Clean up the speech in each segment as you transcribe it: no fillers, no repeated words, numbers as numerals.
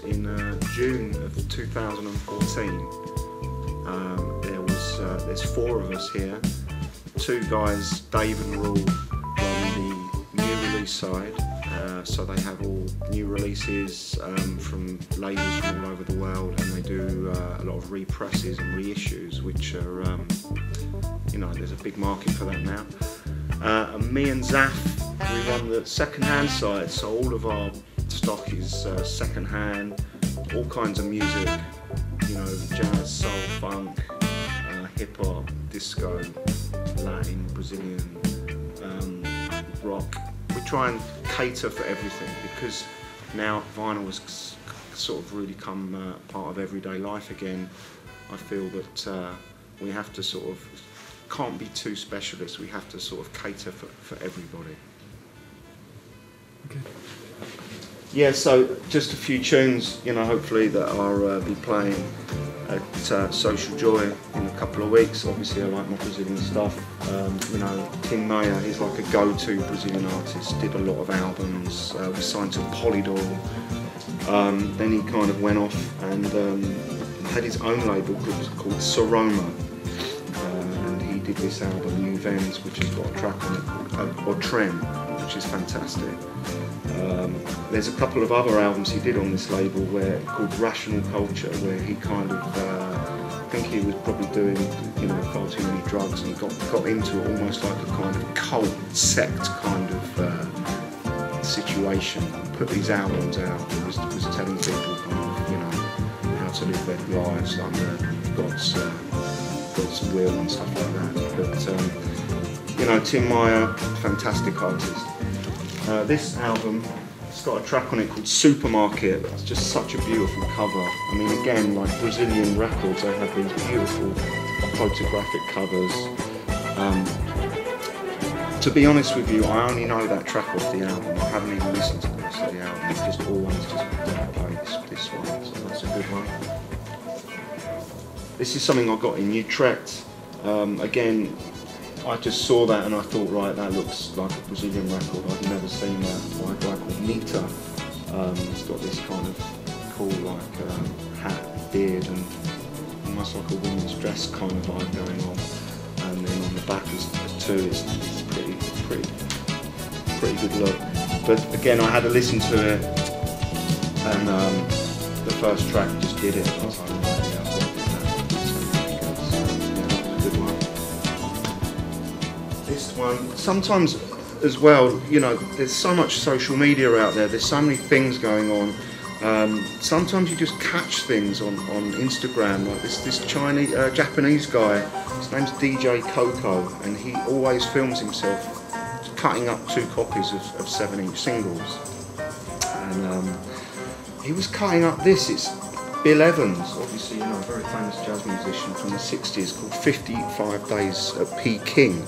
In June of 2014, there's 4 of us here. 2 guys, Dave and Raul, on the new release side. So they have all new releases from labels from all over the world, and they do a lot of represses and reissues, which are, you know, there's a big market for that now. And me and Zaf, we run the second-hand side, so all of our stock is second-hand, all kinds of music, you know, jazz, soul, funk, hip-hop, disco, Latin, Brazilian, rock. We try and cater for everything, because now vinyl has sort of really come part of everyday life again. I feel that we have to sort of, can't be too specialist, we have to sort of cater for everybody. Okay. Yeah, so just a few tunes, you know, hopefully that I'll be playing at Social Joy in a couple of weeks. Obviously I like my Brazilian stuff. You know, Tingnya, he's like a go-to Brazilian artist, did a lot of albums, was signed to Polydor. Then he kind of went off and had his own label called Soroma. And he did this album, New Vens, which has got a track on it called Trem, which is fantastic. There's a couple of other albums he did on this label called Rational Culture, where he kind of, I think he was probably doing, you know, far too many drugs, and got into it almost like a kind of cult sect kind of situation. Put these albums out, was telling people kind of, you know, how to live their lives under God's will and stuff like that. But you know, Tingnya, fantastic artist. This album, it's got a track on it called Supermarket. It's just such a beautiful cover. I mean, again, like Brazilian records, they have these beautiful photographic covers. To be honest with you, I only know that track off the album. I haven't even listened to the rest of the album. It's just always just played this one, so that's a good one. This is something I got in Utrecht. Again, I just saw that and I thought, right, that looks like a Brazilian record. I've never seen that by a guy called Nita. It's got this kind of cool, like, hat, beard, and almost like a woman's dress kind of vibe going on. And then on the back is too, it's pretty good look. But again, I had to listen to it, and the first track just did it. I was like, right, yeah, I've got to do that. So yeah, that was a good one. This one, sometimes as well, you know, there's so much social media out there, there's so many things going on. Sometimes you just catch things on Instagram, like this Japanese guy, his name's DJ Coco, and he always films himself cutting up 2 copies of 7-inch singles. And he was cutting up this, it's Bill Evans, obviously, you know, a very famous jazz musician from the 60s, called 55 Days at Peking.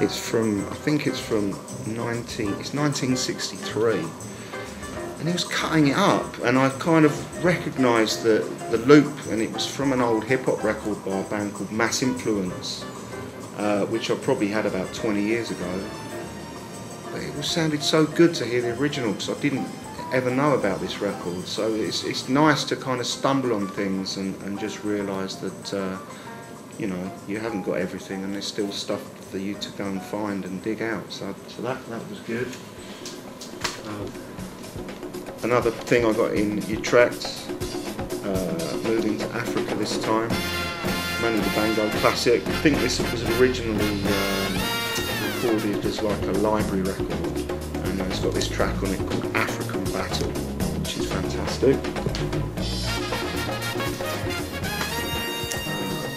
It's from, I think it's from 1963. And he was cutting it up, and I kind of recognised the loop, and it was from an old hip-hop record by a band called Mass Influence, which I probably had about 20 years ago. But it sounded so good to hear the original, because I didn't ever know about this record. So it's nice to kind of stumble on things and just realise that you know, you haven't got everything, and there's still stuff for you to go and find and dig out. So that was good. Another thing I got in Utrecht, moving to Africa this time, Manu Dibango classic. I think this was originally recorded as like a library record, and it's got this track on it called African Battle, which is fantastic.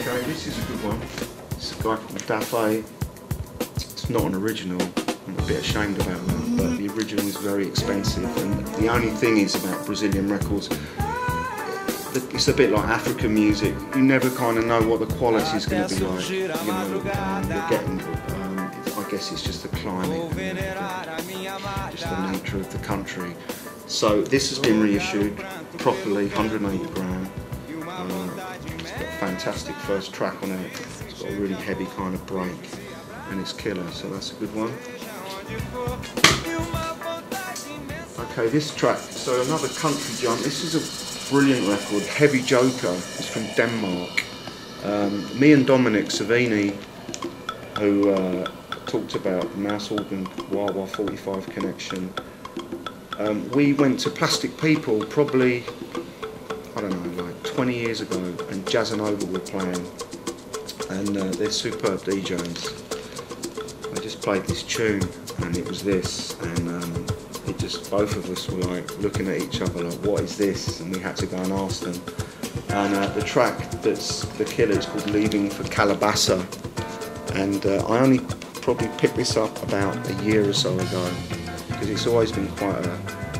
Okay, this is a good one. It's a guy called Dafe. It's not an original, I'm a bit ashamed about that, but the original is very expensive, and the only thing is about Brazilian records, it's a bit like African music. You never kind of know what the quality is going to be like. You know, you're getting. I guess it's just the climate, and just the nature of the country. So this has been reissued properly, 180 gram. It's got a fantastic first track on it. It's got a really heavy kind of break, and it's killer. So that's a good one. Okay, this track. So another country jump. This is a brilliant record, Heavy Joker. It's from Denmark. Me and Dominic Savini, who talked about the mouse organ Wah Wah 45 connection. We went to Plastic People probably, I don't know, like 20 years ago, and Jazz and Over were playing, and they're superb DJs. They just played this tune, and it was this, and it just, both of us were like looking at each other like, what is this? And we had to go and ask them. And the track that's the killer is called Leaving for Calabasa, and I only probably picked this up about a year or so ago, because it's always been quite a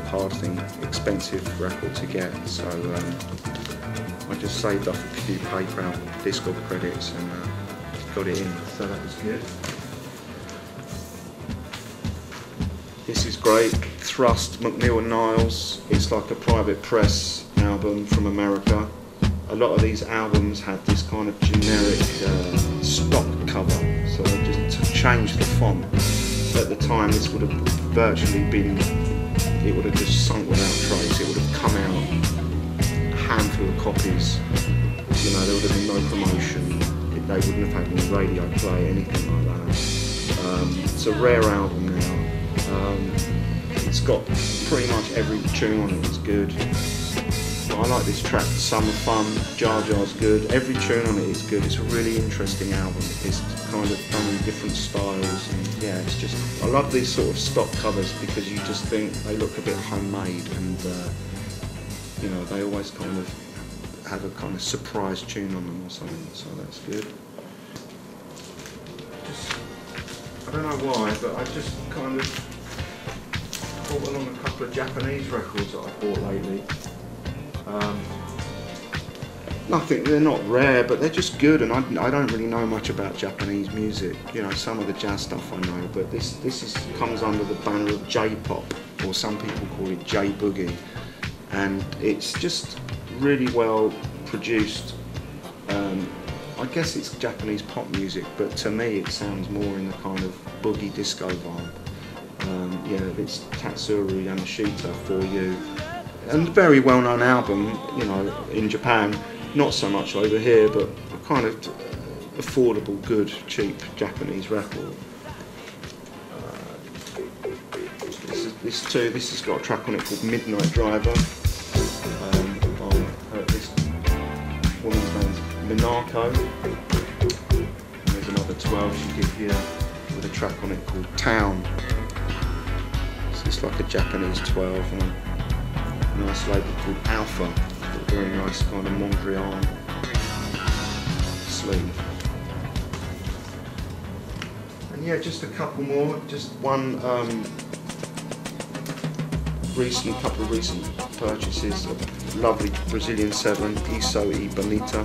hard thing, expensive record to get, so I just saved up a few PayPal Discord credits and got it in, so that was good. This is great, Thrust, Macmillan Isles. It's like a private press album from America. A lot of these albums had this kind of generic stock cover, so they just changed the font. At the time, this would have virtually been, it would have just sunk without trace. It would have come out a handful of copies. You know, there would have been no promotion. They wouldn't have had any radio play, anything like that. It's a rare album now. It's got pretty much every tune on it is good. I like this track, Summer Fun, Jar Jar's good, every tune on it is good. It's a really interesting album. It's kind of done in different styles, and yeah, it's just, I love these sort of stock covers because you just think they look a bit homemade, and you know, they always kind of have a kind of surprise tune on them or something, so that's good. I don't know why, but I just kind of brought along a couple of Japanese records that I bought lately. Nothing, they're not rare, but they're just good, and I don't really know much about Japanese music. You know, some of the jazz stuff I know, but this comes under the banner of J-pop, or some people call it J-boogie, and it's just really well produced. I guess it's Japanese pop music, but to me it sounds more in the kind of boogie disco vibe. Yeah, it's Tatsuro Yamashita, For You. And a very well-known album, you know, in Japan, not so much over here, but a kind of affordable, good, cheap Japanese record. This has got a track on it called Midnight Driver. This woman's name's Minako. And there's another 12 she did here with a track on it called Town. So it's like a Japanese 12 on a nice label called Alpha, with a very nice kind of Mondrian sleeve. And yeah, just a couple more, just one couple of recent purchases, a lovely Brazilian 7, Isso e Bonita,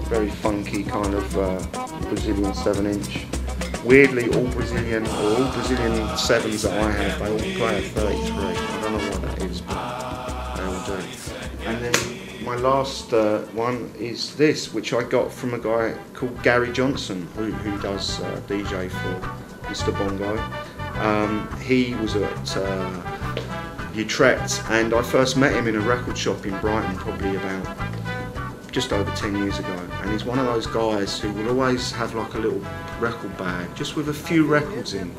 very funky kind of Brazilian 7-inch. Weirdly, all Brazilian 7s that I have, they all play at 33. I don't know what that is, but they all do. And then my last one is this, which I got from a guy called Gary Johnson, who does DJ for Mr. Bongo. He was at Utrecht, and I first met him in a record shop in Brighton, probably about just over 10 years ago, and he's one of those guys who will always have like a little record bag just with a few records in,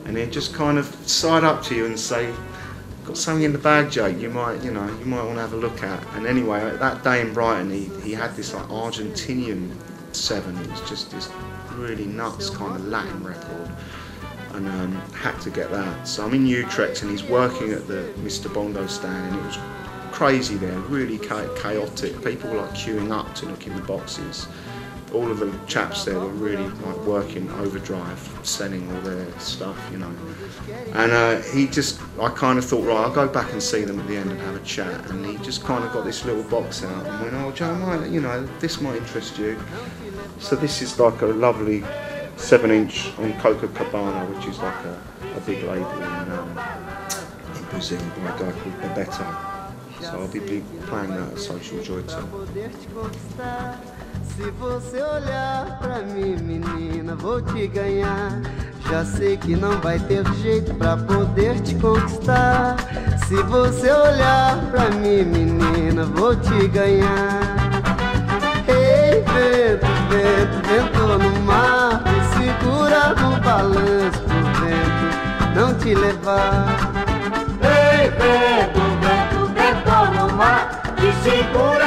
and he'll just kind of side up to you and say, got something in the bag, Jake, you might want to have a look at. And anyway, that day in Brighton, he had this like Argentinian 7. It was just this really nuts kind of Latin record, and had to get that. So I'm in Utrecht, and he's working at the Mr. Bongo stand, and it was crazy there, really chaotic. People were like queuing up to look in the boxes. all of the chaps there were really like working overdrive, selling all their stuff, you know. And I kind of thought, right, I'll go back and see them at the end and have a chat. And he just kind of got this little box out and went, oh, Joe, you know, this might interest you. So this is like a lovely 7-inch on Copacabana, which is like a big label in Brazil by a guy called Bebeto. So I'll be playing that at Social Joy too. Se você olhar pra mim, menina, vou te ganhar. Já sei que não vai ter jeito pra poder te conquistar. Se você olhar pra mim, menina, vou te ganhar. Ei, vento, vento, vento no mar, me segura no balanço pro vento não te levar. Ei, vento, vento, vento no mar, me segura